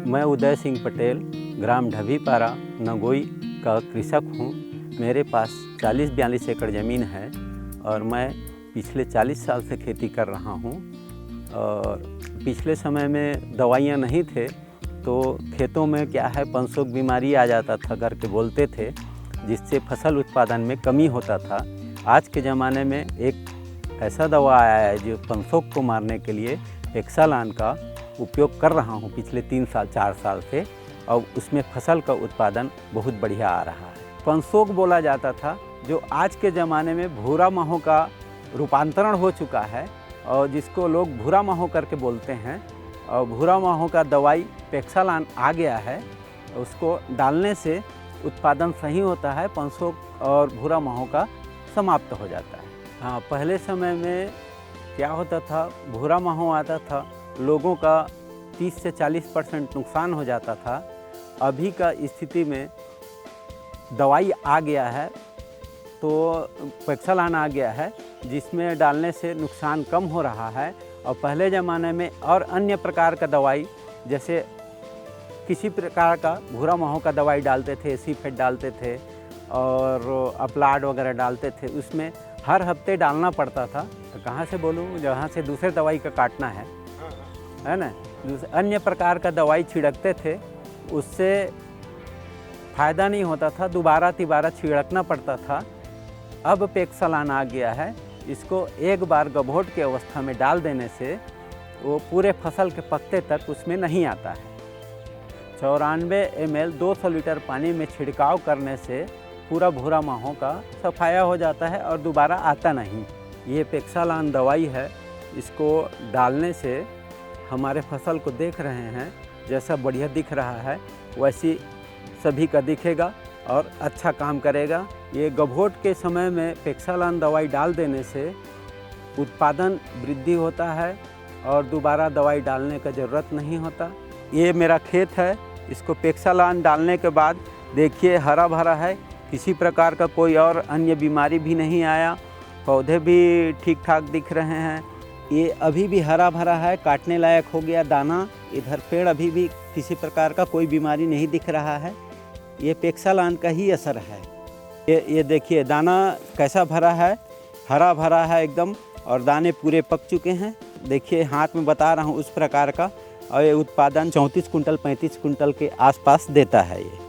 मैं उदय सिंह पटेल ग्राम ढभीपारा नगोई का कृषक हूँ। मेरे पास 40-42 एकड़ ज़मीन है और मैं पिछले 40 साल से खेती कर रहा हूँ। और पिछले समय में दवाइयाँ नहीं थे तो खेतों में क्या है पंसोक बीमारी आ जाता था करके बोलते थे, जिससे फसल उत्पादन में कमी होता था। आज के ज़माने में एक ऐसा दवा आया है जो पंसोक को मारने के लिए पेक्सालान का उपयोग कर रहा हूँ पिछले 3-4 साल से, और उसमें फसल का उत्पादन बहुत बढ़िया आ रहा है। पंसोक बोला जाता था जो आज के ज़माने में भूरा माहो का रूपांतरण हो चुका है और जिसको लोग भूरा माहो करके बोलते हैं। और भूरा माहो का दवाई पेक्सालान आ गया है, उसको डालने से उत्पादन सही होता है, पंसोक और भूरा माहो का समाप्त हो जाता है। हाँ, पहले समय में क्या होता था, भूरा माहो आता था, लोगों का 30 से 40% नुकसान हो जाता था। अभी का स्थिति में दवाई आ गया है तो पेक्सालान आ गया है, जिसमें डालने से नुकसान कम हो रहा है। और पहले ज़माने में और अन्य प्रकार का दवाई, जैसे किसी प्रकार का भूरा माहो का दवाई डालते थे, सीफेट डालते थे और अपलाड वगैरह डालते थे, उसमें हर हफ्ते डालना पड़ता था। तो कहाँ से बोलूँ, जहाँ से दूसरे दवाई का काटना है ना। अन्य प्रकार का दवाई छिड़कते थे, उससे फ़ायदा नहीं होता था, दोबारा तिबारा छिड़कना पड़ता था। अब पेक्सालान आ गया है, इसको एक बार गभोट की अवस्था में डाल देने से वो पूरे फसल के पत्ते तक उसमें नहीं आता है। 94 ml 200 लीटर पानी में छिड़काव करने से पूरा भूरा माहो का सफाया हो जाता है और दोबारा आता नहीं। ये पेक्सालान दवाई है, इसको डालने से हमारे फसल को देख रहे हैं, जैसा बढ़िया दिख रहा है वैसी सभी का दिखेगा और अच्छा काम करेगा। ये गभोट के समय में पेक्सालान दवाई डाल देने से उत्पादन वृद्धि होता है और दोबारा दवाई डालने का ज़रूरत नहीं होता। ये मेरा खेत है, इसको पेक्सालान डालने के बाद देखिए हरा भरा है, किसी प्रकार का कोई और अन्य बीमारी भी नहीं आया, पौधे भी ठीक ठाक दिख रहे हैं। ये अभी भी हरा भरा है, काटने लायक हो गया दाना। इधर पेड़ अभी भी किसी प्रकार का कोई बीमारी नहीं दिख रहा है, ये पेक्सालान का ही असर है। ये देखिए दाना कैसा भरा है, हरा भरा है एकदम, और दाने पूरे पक चुके हैं। देखिए हाथ में बता रहा हूँ उस प्रकार का, और ये उत्पादन 34 कुंटल 35 कुंटल के आसपास देता है ये।